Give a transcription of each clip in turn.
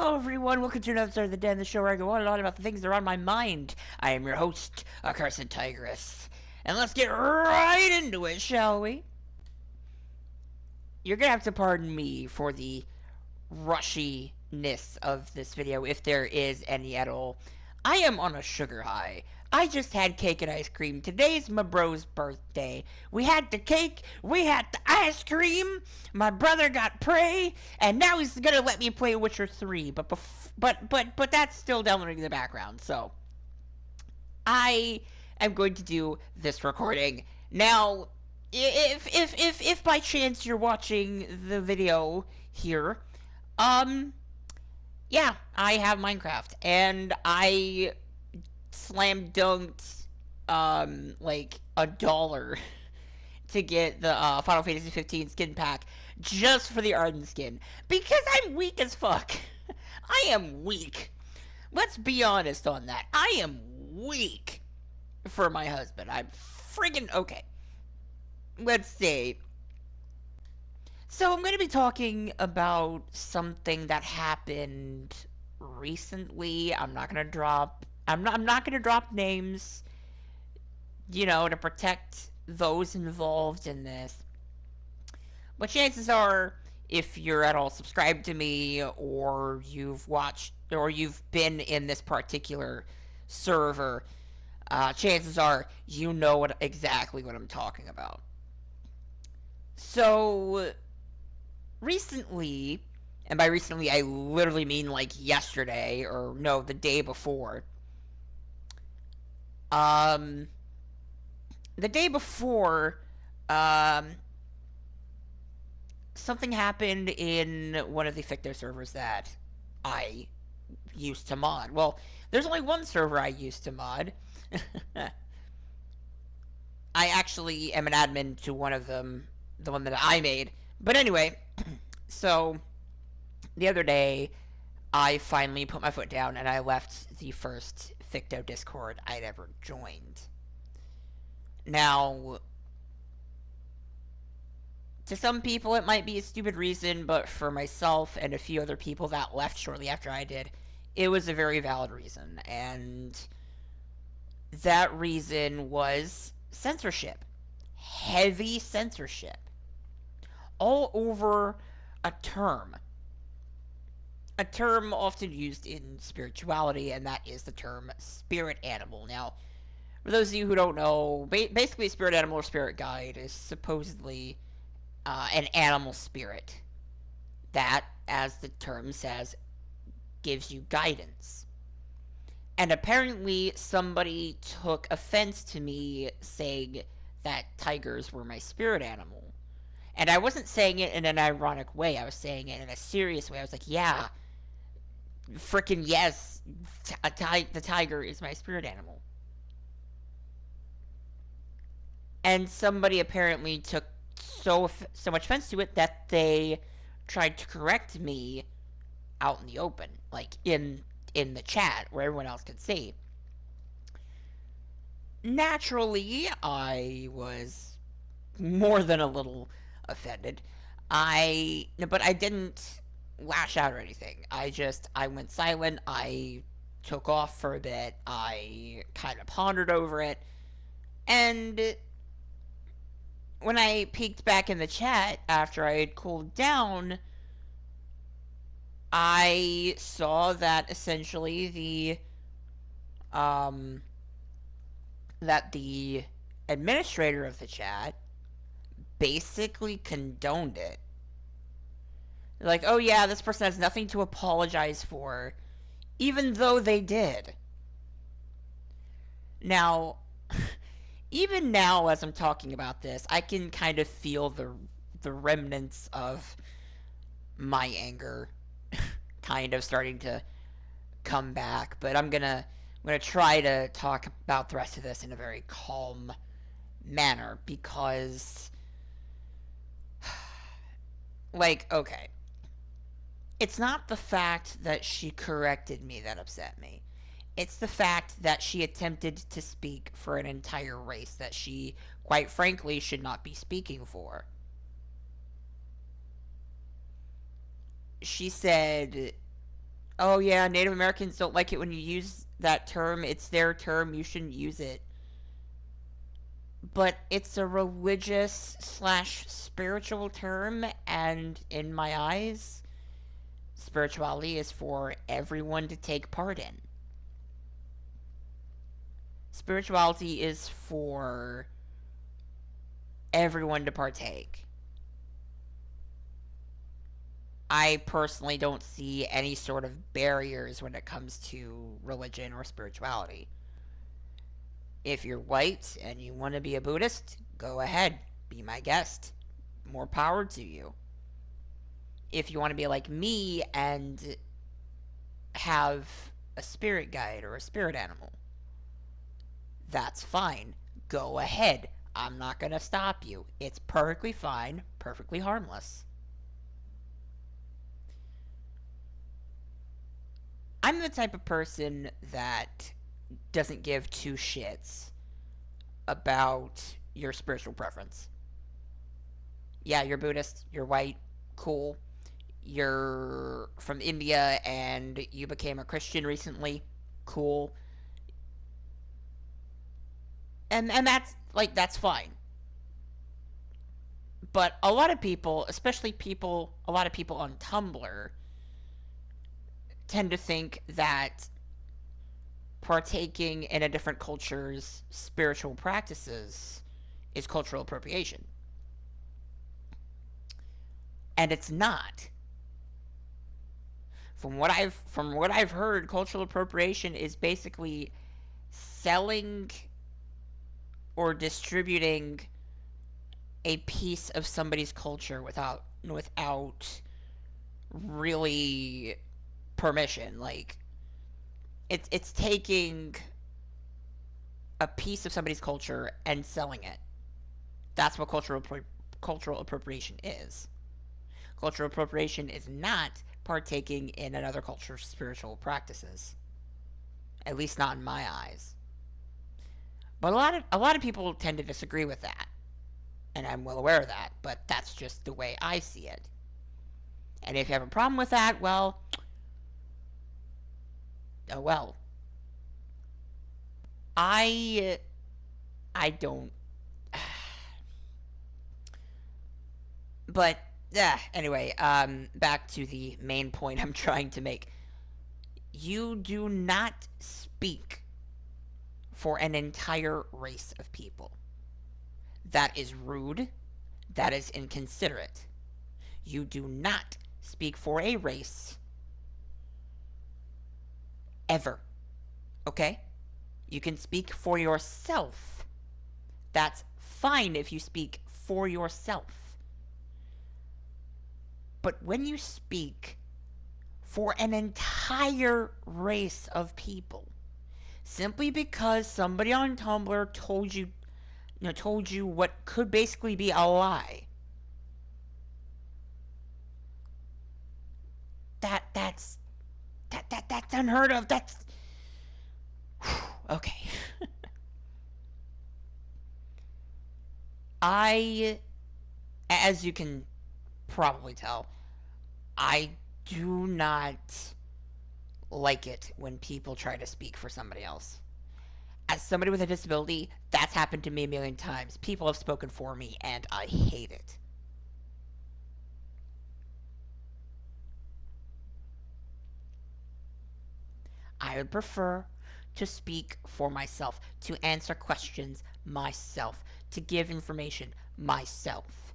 Hello everyone, welcome to another episode of The Den, the show where I go on and on about the things that are on my mind. I am your host, AccursedTigress. And let's get right into it, shall we? You're gonna have to pardon me for the rushiness of this video, if there is any at all. I am on a sugar high. I just had cake and ice cream. Today's my bro's birthday. We had the cake, we had the ice cream, my brother got prey, and now he's gonna let me play Witcher 3, but that's still downloading in the background, so I am going to do this recording. Now, if by chance you're watching the video here, yeah, I have Minecraft, and I slam dunked, like $1 to get the, Final Fantasy 15 skin pack just for the Arden skin, because I'm weak as fuck. I am weak. Let's be honest on that. I am weak for my husband. I'm friggin' okay. Let's see. So I'm going to be talking about something that happened recently. I'm not going to drop names, to protect those involved in this. But chances are, if you're at all subscribed to me, or you've watched, or you've been in this particular server, chances are you know exactly what I'm talking about. So, recently, and by recently I literally mean like yesterday, or no, the day before. The day before, something happened in one of the Ficto servers that I used to mod. Well, there's only one server I used to mod. I actually am an admin to one of them, the one that I made. But anyway, so the other day, I finally put my foot down and I left the first Ficto Discord I'd ever joined. Now, to some people it might be a stupid reason, but for myself and a few other people that left shortly after I did, it was a very valid reason. And that reason was censorship. Heavy censorship. All over a term. A term often used in spirituality, and that is the term spirit animal. Now, for those of you who don't know, basically spirit animal or spirit guide is supposedly an animal spirit that, as the term says, gives you guidance. And apparently somebody took offense to me saying that tigers were my spirit animal. And I wasn't saying it in an ironic way, I was saying it in a serious way. I was like, yeah, frickin' yes, the tiger is my spirit animal. And somebody apparently took so much offense to it that they tried to correct me out in the open, like in the chat where everyone else could see. Naturally, I was more than a little offended. But I didn't lash out or anything. I went silent. I took off for a bit. I kind of pondered over it. And when I peeked back in the chat after I had cooled down, I saw that essentially that the administrator of the chat basically condoned it. Like, oh yeah, this person has nothing to apologize for, even though they did. Now, even now as I'm talking about this, I can kind of feel the remnants of my anger kind of starting to come back, but I'm gonna try to talk about the rest of this in a very calm manner, because like, okay, it's not the fact that she corrected me that upset me. It's the fact that she attempted to speak for an entire race that she, quite frankly, should not be speaking for. She said Oh yeah, Native Americans don't like it when you use that term. It's their term. You shouldn't use it. But it's a religious slash spiritual term, and in my eyes, spirituality is for everyone to take part in. Spirituality is for everyone to partake. I personally don't see any sort of barriers when it comes to religion or spirituality. If you're white and you want to be a Buddhist, go ahead, be my guest. More power to you. If you want to be like me and have a spirit guide or a spirit animal, that's fine. Go ahead. I'm not going to stop you. It's perfectly fine, perfectly harmless. I'm the type of person that doesn't give two shits about your spiritual preference. Yeah, you're Buddhist, you're white, cool. You're from India and you became a Christian recently, cool. And that's fine. But a lot of people, especially a lot of people on Tumblr, tend to think that partaking in a different culture's spiritual practices is cultural appropriation. And it's not. From what I've heard, cultural appropriation is basically selling or distributing a piece of somebody's culture without really permission. Like it's taking a piece of somebody's culture and selling it. That's what cultural appropriation is. Cultural appropriation is not partaking in another culture's spiritual practices. At least not in my eyes. But a lot of people tend to disagree with that, and I'm well aware of that. But that's just the way I see it. And if you have a problem with that, well, oh well. I I don't. But yeah. Anyway, back to the main point I'm trying to make. You do not speak for an entire race of people. That is rude. That is inconsiderate. You do not speak for a race ever. Okay? You can speak for yourself. That's fine if you speak for yourself. But when you speak for an entire race of people, simply because somebody on Tumblr told you what could basically be a lie, that's unheard of. That's okay. I, as you can probably tell, I do not like it when people try to speak for somebody else. As somebody with a disability, that's happened to me a million times. People have spoken for me, and I hate it. I would prefer to speak for myself, to answer questions myself, to give information myself.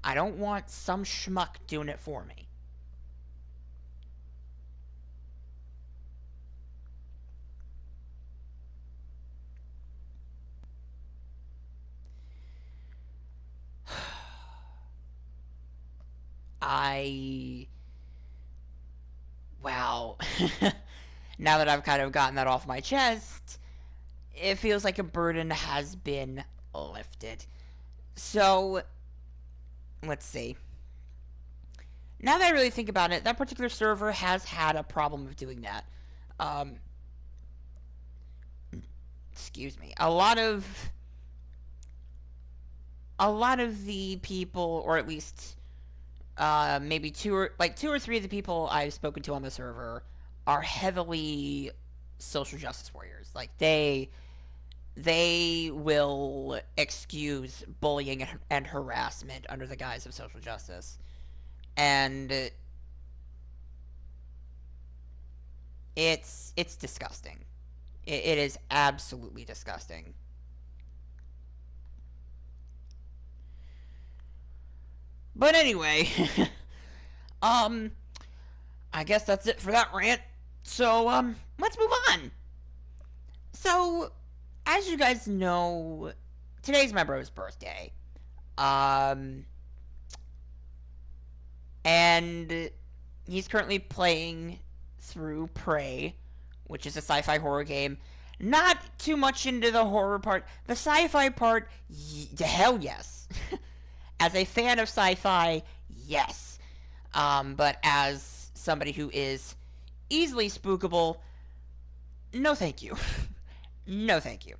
I don't want some schmuck doing it for me. I. Wow. Now that I've kind of gotten that off my chest, it feels like a burden has been lifted. So, let's see. Now that I really think about it, that particular server has had a problem of doing that. Um, excuse me. A lot of the people, or at least maybe two or three of the people I've spoken to on the server are heavily social justice warriors. Like they will excuse bullying and harassment under the guise of social justice, and it's disgusting. It is absolutely disgusting. But anyway, um, I guess that's it for that rant. So, let's move on. So, as you guys know, today's my bro's birthday. Um, and he's currently playing through Prey, which is a sci-fi horror game. Not too much into the horror part. The sci-fi part, hell yes. As a fan of sci-fi, yes. But as somebody who is easily spookable, no thank you. No thank you.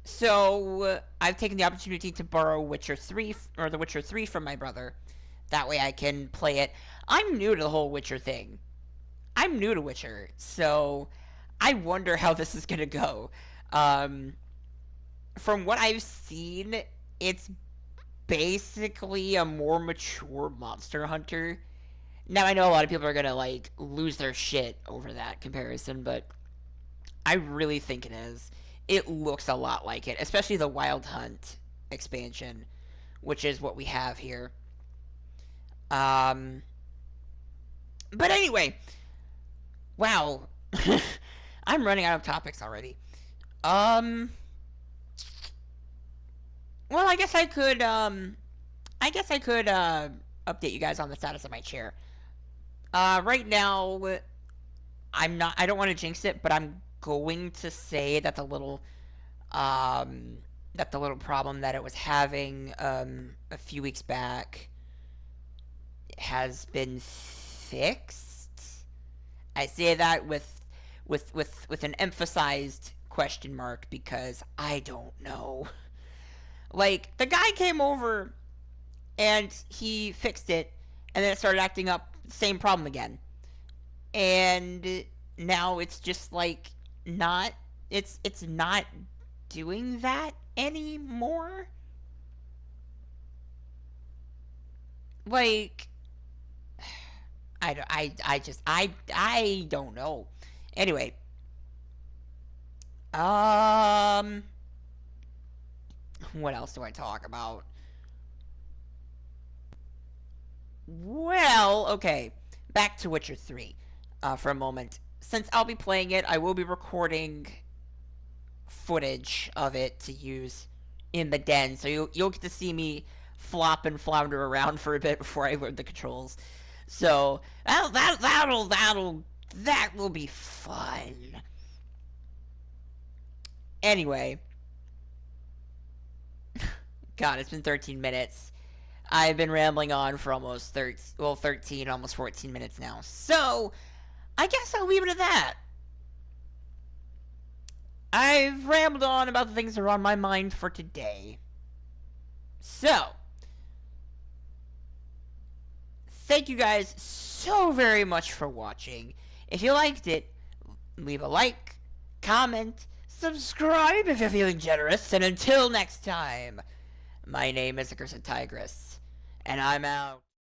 So I've taken the opportunity to borrow Witcher 3 or The Witcher 3 from my brother. That way I can play it. I'm new to the whole Witcher thing. I'm new to Witcher, so I wonder how this is gonna go. From what I've seen, it's basically a more mature Monster Hunter. Now I know a lot of people are gonna like lose their shit over that comparison, but I really think it is. It looks a lot like it, especially the Wild Hunt expansion, which is what we have here. Um, but anyway, wow, I'm running out of topics already. Um, well, I guess I could update you guys on the status of my chair. Right now, I don't want to jinx it, but I'm going to say that the little problem that it was having a few weeks back has been fixed. I say that with an emphasized question mark because I don't know. Like, the guy came over and he fixed it, and then it started acting up, same problem again. And now it's just like not it's not doing that anymore. Like I don't know. Anyway, um what else do I talk about? Well, okay. Back to Witcher 3 for a moment. Since I'll be playing it, I will be recording footage of it to use in the den, so you'll get to see me flop and flounder around for a bit before I learn the controls. So that will be fun. Anyway, God, it's been 13 minutes. I've been rambling on for almost 13, almost 14 minutes now. So, I guess I'll leave it at that. I've rambled on about the things that are on my mind for today. So, thank you guys so very much for watching. If you liked it, leave a like, comment, subscribe if you're feeling generous, and until next time, my name is AccursedTigress, and I'm out.